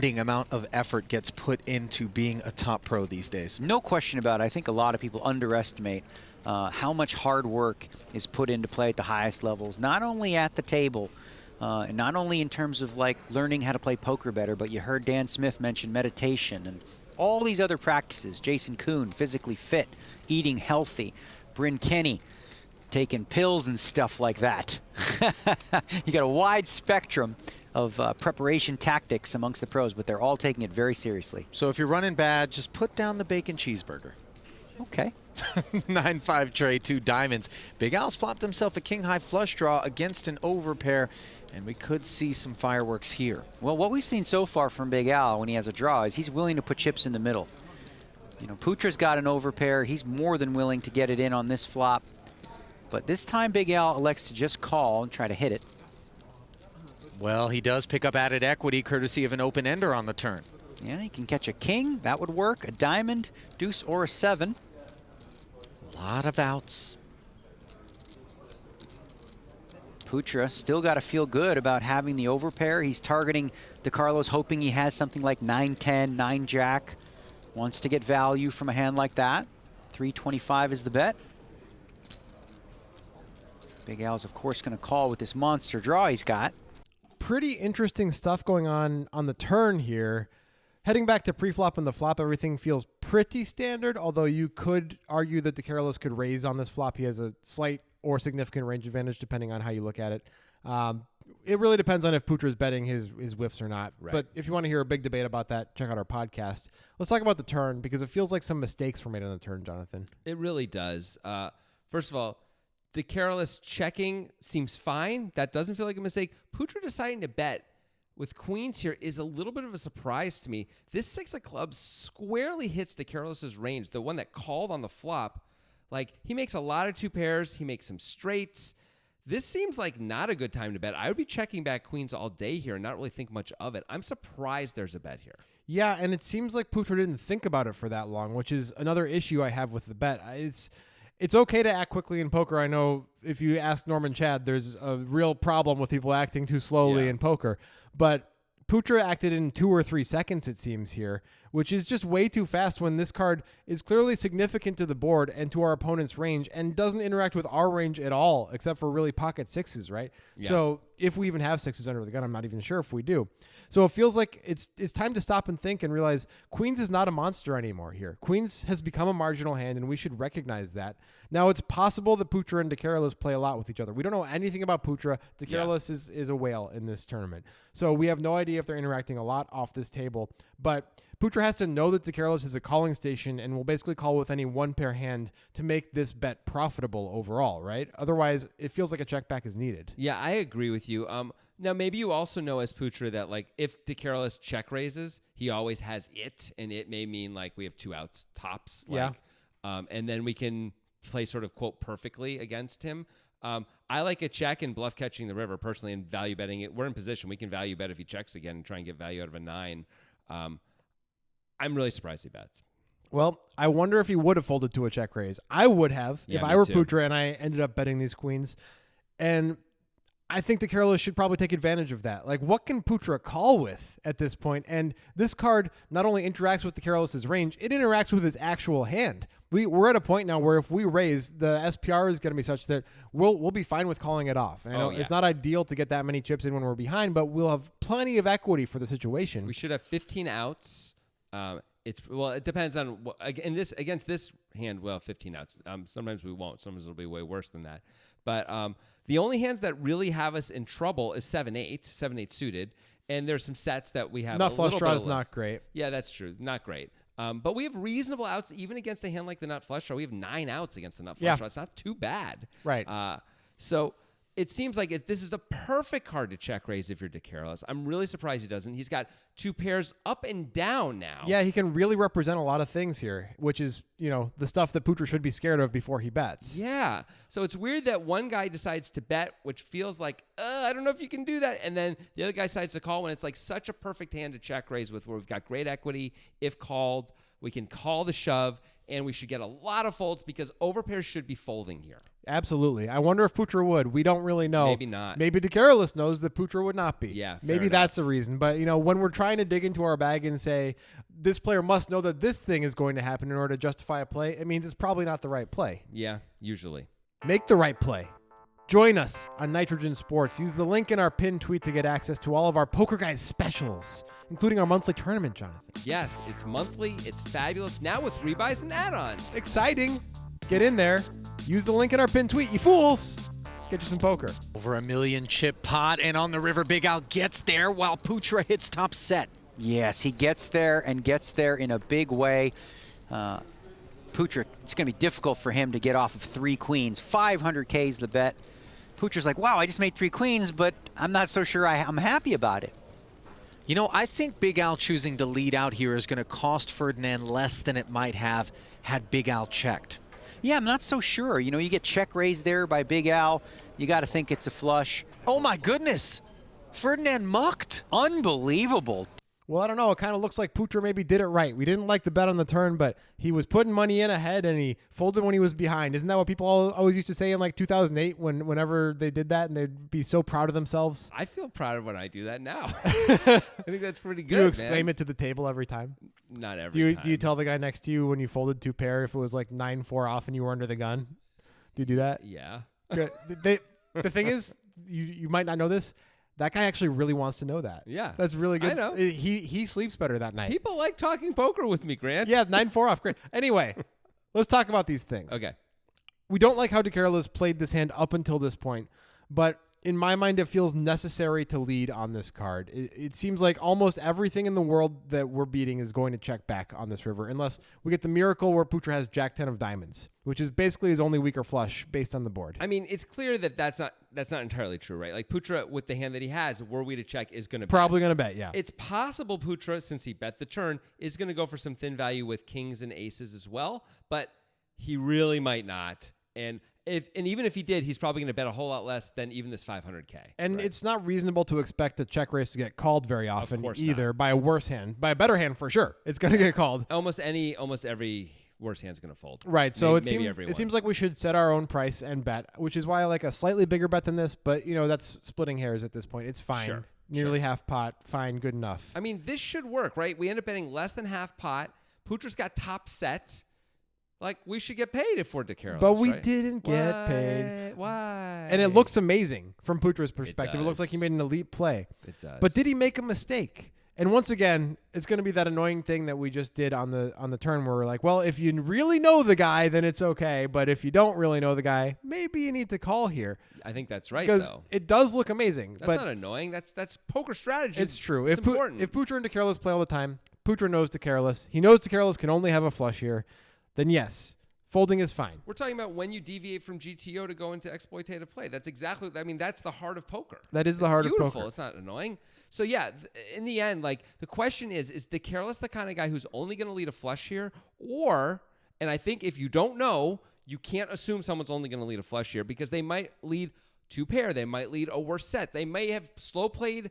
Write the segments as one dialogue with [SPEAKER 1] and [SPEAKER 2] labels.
[SPEAKER 1] astounding amount of effort gets put into being a top pro these days.
[SPEAKER 2] No question about it. I think a lot of people underestimate how much hard work is put into play at the highest levels, not only at the table, and not only in terms of like learning how to play poker better, but you heard Dan Smith mention meditation and all these other practices. Jason Kuhn, physically fit, eating healthy. Bryn Kenny, taking pills and stuff like that. You got a wide spectrum of preparation tactics amongst the pros, but they're all taking it very seriously.
[SPEAKER 1] So if you're running bad, just put down the bacon cheeseburger.
[SPEAKER 2] Okay.
[SPEAKER 1] 9-5 tray, 2 diamonds. Big Al's flopped himself a king-high flush draw against an overpair, and we could see some fireworks here.
[SPEAKER 2] Well, what we've seen so far from Big Al when he has a draw is he's willing to put chips in the middle. You know, Putra's got an overpair. He's more than willing to get it in on this flop. But this time, Big Al elects to just call and try to hit it.
[SPEAKER 1] Well, he does pick up added equity courtesy of an open-ender on the turn.
[SPEAKER 2] Yeah, he can catch a king. That would work. A diamond, deuce, or a 7.
[SPEAKER 1] A lot of outs.
[SPEAKER 2] Putra still got to feel good about having the overpair. He's targeting DeCarlos, hoping he has something like 9-10, 9-jack. Wants to get value from a hand like that. 325 is the bet. Big Al's, of course, going to call with this monster draw he's got.
[SPEAKER 3] Pretty interesting stuff going on the turn here. Heading back to pre-flop and the flop, everything feels pretty standard, although you could argue that DeCarlos could raise on this flop. He has a slight or significant range advantage depending on how you look at it. It really depends on if Putra is betting his whiffs or not. Right. But if you want to hear a big debate about that, check out our podcast. Let's talk about the turn because it feels like some mistakes were made on the turn, Jonathan.
[SPEAKER 4] It really does. First of all, DeCarlos checking seems fine. That doesn't feel like a mistake. Putra deciding to bet with queens here is a little bit of a surprise to me. This 6 of clubs squarely hits DeCarlos's range, the one that called on the flop. Like, he makes a lot of 2 pairs. He makes some straights. This seems like not a good time to bet. I would be checking back queens all day here and not really think much of it. I'm surprised there's a bet here.
[SPEAKER 3] Yeah, and it seems like Putra didn't think about it for that long, which is another issue I have with the bet. It's okay to act quickly in poker. I know if you ask Norman Chad, there's a real problem with people acting too slowly in poker. But Putra acted in 2 or 3 seconds, it seems here, which is just way too fast when this card is clearly significant to the board and to our opponent's range and doesn't interact with our range at all, except for really pocket 6s, right? Yeah. So if we even have 6s under the gun, I'm not even sure if we do. So it feels like it's time to stop and think and realize Queens is not a monster anymore here. Queens has become a marginal hand, and we should recognize that. Now, it's possible that Putra and DeCarlos play a lot with each other. We don't know anything about Putra. DeCarlos is a whale in this tournament. So we have no idea if they're interacting a lot off this table. But Putra has to know that DeCarlos is a calling station and will basically call with any 1-pair hand to make this bet profitable overall, right? Otherwise, it feels like a check back is needed.
[SPEAKER 4] Yeah, I agree with you. Now, maybe you also know as Putra that, like, if DeCarlos check raises, he always has it, and it may mean, like, we have 2 outs tops. Like, and then we can play sort of, quote, perfectly against him. I like a check and bluff catching the river, personally, and value betting it. We're in position. We can value bet if he checks again and try and get value out of a 9. I'm really surprised he bets.
[SPEAKER 3] Well, I wonder if he would have folded to a check raise. I would have if I were
[SPEAKER 4] too.
[SPEAKER 3] Putra and I ended up betting these queens. And I think DeCarlos should probably take advantage of that. Like, what can Putra call with at this point? And this card not only interacts with DeCarlos' range, it interacts with his actual hand. We're at a point now where if we raise, the SPR is going to be such that we'll be fine with calling it off. I know it's not ideal to get that many chips in when we're behind, but we'll have plenty of equity for the situation.
[SPEAKER 4] We should have 15 outs. It depends on against this hand. Well, 15 outs. Sometimes we won't. Sometimes it'll be way worse than that. But the only hands that really have us in trouble is 7-8 suited, and there's some sets that we have.
[SPEAKER 3] Nut flush draw is not great.
[SPEAKER 4] Yeah, that's true. Not great. But we have reasonable outs even against a hand like the nut flush draw. We have 9 outs against the nut flush draw. It's not too bad.
[SPEAKER 3] Right.
[SPEAKER 4] So it seems like this is the perfect card to check raise if you're DeCarlos. I'm really surprised he doesn't. He's got 2 pairs up and down now.
[SPEAKER 3] Yeah, he can really represent a lot of things here, which is, the stuff that Putra should be scared of before he bets.
[SPEAKER 4] Yeah. So it's weird that one guy decides to bet, which feels like, I don't know if you can do that. And then the other guy decides to call when it's like such a perfect hand to check raise with, where we've got great equity. If called, we can call the shove, and we should get a lot of folds because overpairs should be folding here.
[SPEAKER 3] Absolutely. I wonder if Putra would. We don't really know.
[SPEAKER 4] Maybe not.
[SPEAKER 3] Maybe DeCarolis knows that Putra would not be.
[SPEAKER 4] Yeah, fair
[SPEAKER 3] maybe
[SPEAKER 4] enough.
[SPEAKER 3] that's the reason. But, when we're trying to dig into our bag and say, this player must know that this thing is going to happen in order to justify a play, it means it's probably not the right play.
[SPEAKER 4] Yeah, usually.
[SPEAKER 3] Make the right play. Join us on Nitrogen Sports. Use the link in our pinned tweet to get access to all of our Poker Guys specials, including our monthly tournament, Jonathan.
[SPEAKER 4] Yes, it's monthly. It's fabulous. Now with rebuys and add-ons.
[SPEAKER 3] Exciting. Get in there. Use the link in our pinned tweet, you fools. Get you some poker.
[SPEAKER 1] Over $1 million chip pot, and on the river, Big Al gets there while Putra hits top set.
[SPEAKER 2] Yes, he gets there and gets there in a big way. Putra, it's going to be difficult for him to get off of 3 queens. 500K is the bet. Putra's like, wow, I just made 3 queens, but I'm not so sure I'm happy about it.
[SPEAKER 1] I think Big Al choosing to lead out here is going to cost Ferdinand less than it might have had Big Al checked.
[SPEAKER 2] Yeah, I'm not so sure. You get check raised there by Big Al. You got to think it's a flush.
[SPEAKER 1] Oh, my goodness. Ferdinand mucked.
[SPEAKER 2] Unbelievable.
[SPEAKER 3] Well, I don't know. It kind of looks like Putra maybe did it right. We didn't like the bet on the turn, but he was putting money in ahead and he folded when he was behind. Isn't that what people always used to say in like 2008 whenever they did that and they'd be so proud of themselves?
[SPEAKER 4] I feel proud of when I do that now. I think that's pretty good,
[SPEAKER 3] Do you exclaim
[SPEAKER 4] man.
[SPEAKER 3] it to the table every time?
[SPEAKER 4] Not every time.
[SPEAKER 3] Do you tell the guy next to you when you folded 2 pair if it was like 9-4 off and you were under the gun? Do you do that?
[SPEAKER 4] Yeah.
[SPEAKER 3] Good. The thing is, you might not know this. That guy actually really wants to know that.
[SPEAKER 4] Yeah.
[SPEAKER 3] That's really good.
[SPEAKER 4] I know.
[SPEAKER 3] He sleeps better that night.
[SPEAKER 4] People like talking poker with me, Grant.
[SPEAKER 3] Yeah, 9-4 off. Great. Anyway, let's talk about these things.
[SPEAKER 4] Okay.
[SPEAKER 3] We don't like how DeCarolis played this hand up until this point, but in my mind, it feels necessary to lead on this card. It seems like almost everything in the world that we're beating is going to check back on this river, unless we get the miracle where Putra has Jack 10 of diamonds, which is basically his only weaker flush based on the board.
[SPEAKER 4] I mean, it's clear that that's not entirely true, right? Like Putra, with the hand that he has, were we to check, is going to
[SPEAKER 3] Probably going to bet, yeah.
[SPEAKER 4] It's possible Putra, since he bet the turn, is going to go for some thin value with kings and aces as well, but he really might not. And even if he did, he's probably going to bet a whole lot less than even this 500K.
[SPEAKER 3] And
[SPEAKER 4] right?
[SPEAKER 3] it's not reasonable to expect a check raise to get called very often
[SPEAKER 4] course
[SPEAKER 3] either by a worse hand. By a better hand, for sure. It's going to get called.
[SPEAKER 4] almost every worse hand's going to fold.
[SPEAKER 3] Right. So
[SPEAKER 4] maybe
[SPEAKER 3] it seems like we should set our own price and bet, which is why I like a slightly bigger bet than this. But, that's splitting hairs at this point. It's fine.
[SPEAKER 4] Sure,
[SPEAKER 3] Nearly half pot. Fine. Good enough.
[SPEAKER 4] I mean, this should work, right? We end up betting less than half pot. Putra's got top set. Like, we should get paid if we're DeCarolis,
[SPEAKER 3] But we
[SPEAKER 4] right?
[SPEAKER 3] didn't get paid.
[SPEAKER 4] Why?
[SPEAKER 3] And it looks amazing from Putra's perspective. It looks like he
[SPEAKER 4] does.
[SPEAKER 3] made an elite play.
[SPEAKER 4] It does.
[SPEAKER 3] But did he make a mistake? And once again, it's going to be that annoying thing that we just did on the turn where we're like, well, if you really know the guy, then it's okay. But if you don't really know the guy, maybe you need to call here.
[SPEAKER 4] I think that's right,
[SPEAKER 3] Because
[SPEAKER 4] though.
[SPEAKER 3] it does look amazing.
[SPEAKER 4] That's
[SPEAKER 3] but
[SPEAKER 4] not annoying. That's poker strategy.
[SPEAKER 3] it's true.
[SPEAKER 4] It's
[SPEAKER 3] If
[SPEAKER 4] important.
[SPEAKER 3] if Putra and DeCarolis play all the time, Putra knows DeCarolis. He knows DeCarolis can only have a flush here. Then yes, folding is fine.
[SPEAKER 4] We're talking about when you deviate from GTO to go into exploitative play. That's exactly, that's the heart of poker.
[SPEAKER 3] That is the
[SPEAKER 4] It's
[SPEAKER 3] heart of
[SPEAKER 4] beautiful.
[SPEAKER 3] poker.
[SPEAKER 4] It's not annoying. So yeah, in the end, like the question is DeCarolis the kind of guy who's only going to lead a flush here? And I think if you don't know, you can't assume someone's only going to lead a flush here because they might lead 2 pair. They might lead a worse set. They may have slow played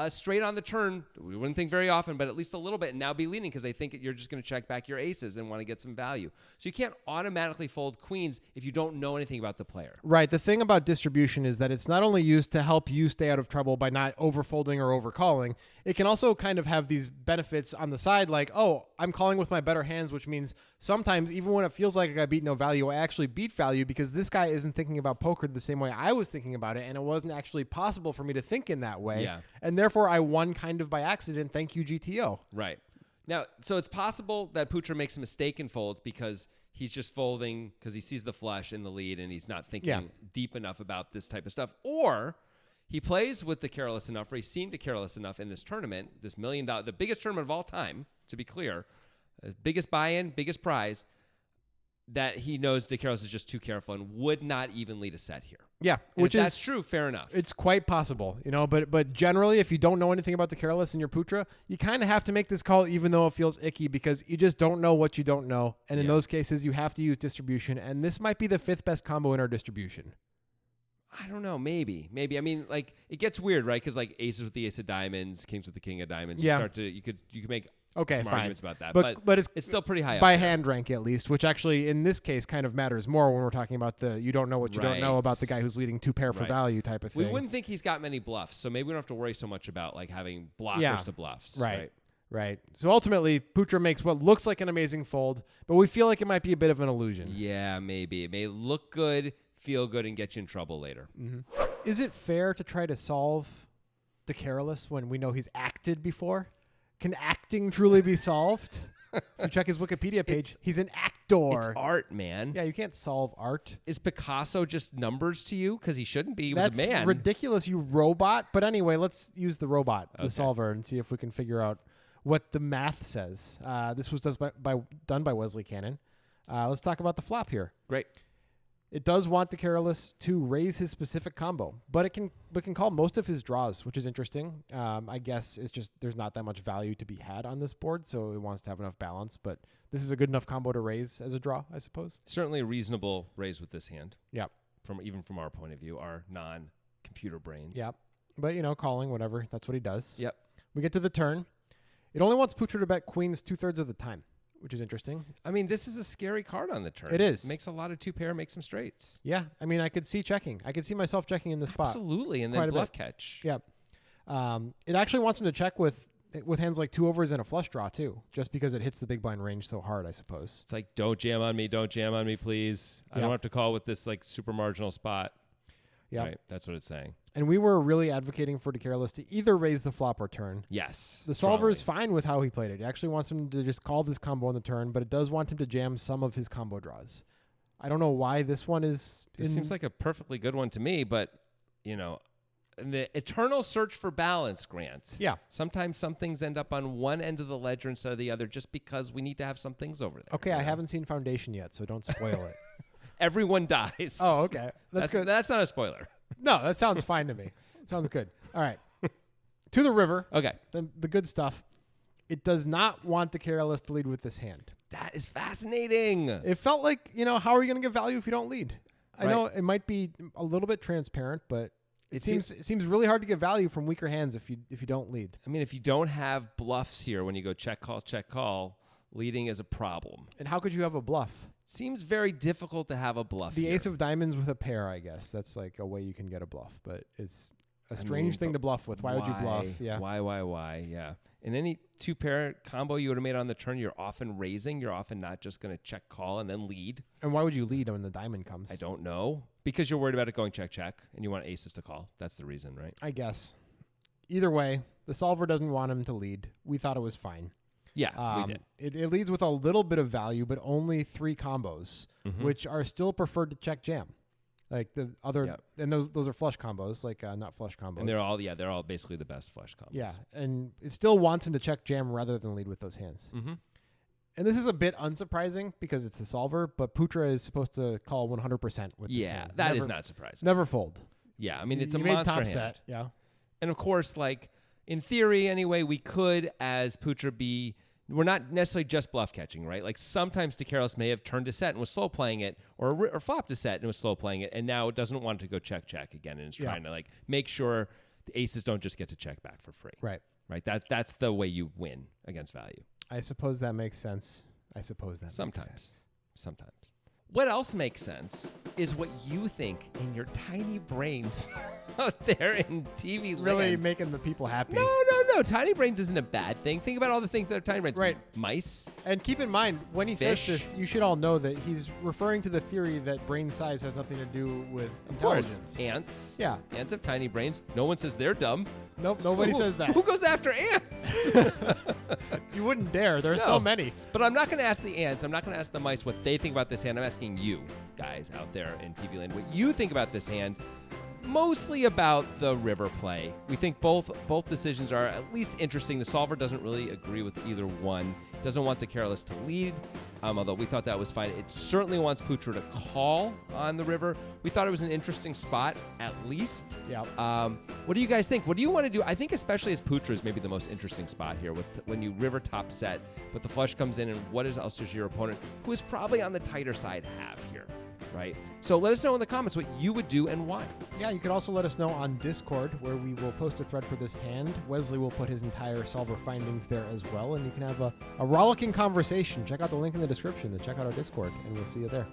[SPEAKER 4] straight on the turn. We wouldn't think very often, but at least a little bit, and now be leading because they think you're just going to check back your aces and want to get some value. So you can't automatically fold queens if you don't know anything about the player.
[SPEAKER 3] Right. The thing about distribution is that it's not only used to help you stay out of trouble by not overfolding or overcalling, it can also kind of have these benefits on the side like, oh, I'm calling with my better hands, which means sometimes even when it feels like I beat no value, I actually beat value because this guy isn't thinking about poker the same way I was thinking about it, and it wasn't actually possible for me to think in that way.
[SPEAKER 4] Yeah.
[SPEAKER 3] And therefore, I won kind of by accident. Thank you, GTO.
[SPEAKER 4] Right. Now, so it's possible that Putra makes a mistake and folds because he's just folding because he sees the flush in the lead and he's not thinking deep enough about this type of stuff. Or he plays with DeCarolis enough, or he's seen DeCarolis enough in this tournament, this $1 million, the biggest tournament of all time, to be clear, biggest buy-in, biggest prize, that he knows DeCarolis is just too careful and would not even lead a set here.
[SPEAKER 3] Yeah,
[SPEAKER 4] And
[SPEAKER 3] which
[SPEAKER 4] if
[SPEAKER 3] is
[SPEAKER 4] that's true, fair enough.
[SPEAKER 3] It's quite possible, but generally, if you don't know anything about DeCarolis and your Putra, you kind of have to make this call even though it feels icky because you just don't know what you don't know. And in those cases, you have to use distribution. And this might be the 5th best combo in our distribution.
[SPEAKER 4] I don't know. Maybe. I mean, like it gets weird, right? Because like aces with the ace of diamonds, kings with the king of diamonds.
[SPEAKER 3] Yeah.
[SPEAKER 4] You could make
[SPEAKER 3] Okay,
[SPEAKER 4] some
[SPEAKER 3] fine.
[SPEAKER 4] arguments about that,
[SPEAKER 3] But
[SPEAKER 4] it's still pretty high
[SPEAKER 3] by
[SPEAKER 4] up there.
[SPEAKER 3] hand rank at least, which actually in this case kind of matters more when we're talking about the you don't know what you don't know
[SPEAKER 4] Right.
[SPEAKER 3] about the guy who's leading 2 pair for
[SPEAKER 4] Right.
[SPEAKER 3] value type of
[SPEAKER 4] We
[SPEAKER 3] thing.
[SPEAKER 4] wouldn't think he's got many bluffs, so maybe we don't have to worry so much about like having blockers
[SPEAKER 3] Yeah.
[SPEAKER 4] to bluffs.
[SPEAKER 3] Right. Right. So ultimately, Putra makes what looks like an amazing fold, but we feel like it might be a bit of an illusion.
[SPEAKER 4] Yeah, maybe. It may look good, feel good, and get you in trouble later.
[SPEAKER 3] Is it fair to try to solve the careless when we know he's acted before? Can acting truly be solved? If you check his Wikipedia page, he's an actor.
[SPEAKER 4] It's art, man.
[SPEAKER 3] Yeah, you can't solve art.
[SPEAKER 4] Is Picasso just numbers to you? Because he shouldn't be. He
[SPEAKER 3] That's
[SPEAKER 4] was a man.
[SPEAKER 3] ridiculous, you robot. But anyway, let's use the robot, the
[SPEAKER 4] Okay.
[SPEAKER 3] solver, and see if we can figure out what the math says. This was done by Wesley Cannon. Let's talk about the flop here.
[SPEAKER 4] Great.
[SPEAKER 3] It does want the careless to raise his specific combo, but it can call most of his draws, which is interesting. I guess it's just there's not that much value to be had on this board, so it wants to have enough balance. But this is a good enough combo to raise as a draw, I suppose.
[SPEAKER 4] Certainly a reasonable raise with this hand.
[SPEAKER 3] Yeah,
[SPEAKER 4] Even from our point of view, our non-computer brains.
[SPEAKER 3] yeah. But calling whatever, that's what he does.
[SPEAKER 4] Yep.
[SPEAKER 3] We get to the turn. It only wants Putra to bet queens 2/3 of the time, which is interesting.
[SPEAKER 4] I mean, this is a scary card on the turn.
[SPEAKER 3] It is.
[SPEAKER 4] Makes a lot of 2-pair, makes some straights.
[SPEAKER 3] Yeah, I mean, I could see checking. I could see myself checking in the spot.
[SPEAKER 4] Absolutely, and
[SPEAKER 3] Quite
[SPEAKER 4] then
[SPEAKER 3] a
[SPEAKER 4] bluff
[SPEAKER 3] bit.
[SPEAKER 4] catch.
[SPEAKER 3] Yeah. It actually wants him to check with hands like 2 overs and a flush draw too, just because it hits the big blind range so hard, I suppose.
[SPEAKER 4] It's like, don't jam on me, please. I
[SPEAKER 3] Yep.
[SPEAKER 4] don't have to call with this like super marginal spot.
[SPEAKER 3] Yeah.
[SPEAKER 4] Right, that's what it's saying.
[SPEAKER 3] And we were really advocating for the careless to either raise the flop or turn.
[SPEAKER 4] Yes.
[SPEAKER 3] The solver is
[SPEAKER 4] strongly.
[SPEAKER 3] fine with how he played it. It actually wants him to just call this combo on the turn, but it does want him to jam some of his combo draws. I don't know why this one is.
[SPEAKER 4] This seems like a perfectly good one to me, but in the eternal search for balance, Grant.
[SPEAKER 3] Yeah.
[SPEAKER 4] Sometimes some things end up on one end of the ledger instead of the other, just because we need to have some things over there.
[SPEAKER 3] Okay, I haven't seen Foundation yet, so don't spoil it.
[SPEAKER 4] Everyone dies.
[SPEAKER 3] Oh, okay. That's good.
[SPEAKER 4] That's not a spoiler.
[SPEAKER 3] No, that sounds fine to me. It sounds good. All right. To the river.
[SPEAKER 4] Okay.
[SPEAKER 3] The good stuff. It does not want the careless to lead with this hand.
[SPEAKER 4] That is fascinating.
[SPEAKER 3] It felt like, how are you going to get value if you don't lead? I
[SPEAKER 4] Right.
[SPEAKER 3] know it might be a little bit transparent, but it
[SPEAKER 4] It
[SPEAKER 3] seems really hard to get value from weaker hands if you don't lead.
[SPEAKER 4] I mean, if you don't have bluffs here when you go check, call, leading is a problem.
[SPEAKER 3] And how could you have a bluff?
[SPEAKER 4] Seems very difficult to have a bluff
[SPEAKER 3] The
[SPEAKER 4] here.
[SPEAKER 3] ace of diamonds with a pair, I guess. That's like a way you can get a bluff, but it's a strange thing
[SPEAKER 4] but
[SPEAKER 3] to bluff with. Why would you bluff? Yeah.
[SPEAKER 4] Why? Yeah. In any 2-pair combo you would have made on the turn, you're often raising. You're often not just going to check, call, and then lead.
[SPEAKER 3] And why would you lead when the diamond comes?
[SPEAKER 4] I don't know. Because you're worried about it going check, and you want aces to call. That's the reason, right?
[SPEAKER 3] I guess. Either way, the solver doesn't want him to lead. We thought it was fine.
[SPEAKER 4] Yeah, we did.
[SPEAKER 3] It leads with a little bit of value, but only 3 combos,
[SPEAKER 4] Mm-hmm.
[SPEAKER 3] which are still preferred to check jam. Like the other,
[SPEAKER 4] Yep.
[SPEAKER 3] and those are flush combos, like not flush combos.
[SPEAKER 4] And they're all basically the best flush combos.
[SPEAKER 3] Yeah, and it still wants him to check jam rather than lead with those hands.
[SPEAKER 4] Mm-hmm.
[SPEAKER 3] And this is a bit unsurprising because it's the solver, but Putra is supposed to call 100% with this
[SPEAKER 4] Yeah,
[SPEAKER 3] hand.
[SPEAKER 4] that is
[SPEAKER 3] Never-
[SPEAKER 4] not surprising.
[SPEAKER 3] Never fold.
[SPEAKER 4] Yeah, I mean, it's
[SPEAKER 3] You
[SPEAKER 4] a
[SPEAKER 3] made
[SPEAKER 4] monster
[SPEAKER 3] top
[SPEAKER 4] hand.
[SPEAKER 3] set. Yeah.
[SPEAKER 4] And of course, like in theory, anyway, we could, as Putra, be. We're not necessarily just bluff catching, right? Like sometimes the careless may have turned a set and was slow playing it, or flopped a set and was slow playing it, and now it doesn't want to go check again, and it's
[SPEAKER 3] Yeah.
[SPEAKER 4] trying to like make sure the aces don't just get to check back for free.
[SPEAKER 3] Right.
[SPEAKER 4] Right. That's the way you win against value.
[SPEAKER 3] I suppose that makes sense.
[SPEAKER 4] Sometimes. What else makes sense is what you think in your tiny brains out there in TV land.
[SPEAKER 3] Really making the people happy.
[SPEAKER 4] No. Tiny brains isn't a bad thing. Think about all the things that are tiny brains.
[SPEAKER 3] Right.
[SPEAKER 4] Mice.
[SPEAKER 3] And keep in mind, when he says
[SPEAKER 4] Fish.
[SPEAKER 3] this, you should all know that he's referring to the theory that brain size has nothing to do with
[SPEAKER 4] Of course.
[SPEAKER 3] intelligence.
[SPEAKER 4] Ants.
[SPEAKER 3] Yeah.
[SPEAKER 4] Ants have tiny brains. No one says they're dumb.
[SPEAKER 3] Nope, nobody says that.
[SPEAKER 4] Who goes after ants?
[SPEAKER 3] You wouldn't dare. There are
[SPEAKER 4] No.
[SPEAKER 3] so many.
[SPEAKER 4] But I'm not going to ask the ants. I'm not going to ask the mice what they think about this hand. I'm asking you guys out there in TV land what you think about this hand. Mostly about the river play. We think both decisions are at least interesting. The solver doesn't really agree with either one. Doesn't want the careless to lead, although we thought that was fine. It certainly wants Putra to call on the river. We thought it was an interesting spot, at least.
[SPEAKER 3] Yep.
[SPEAKER 4] What do you guys think? What do you want to do? I think especially as Putra is maybe the most interesting spot here with when you river top set, but the flush comes in, and what else does your opponent, who is probably on the tighter side, have here? right? So let us know in the comments what you would do and why.
[SPEAKER 3] Yeah, you could also let us know on Discord, where we will post a thread for this hand. Wesley will put his entire solver findings there as well, and you can have a rollicking conversation. Check out the link in the description to check out our Discord, and we'll see you there.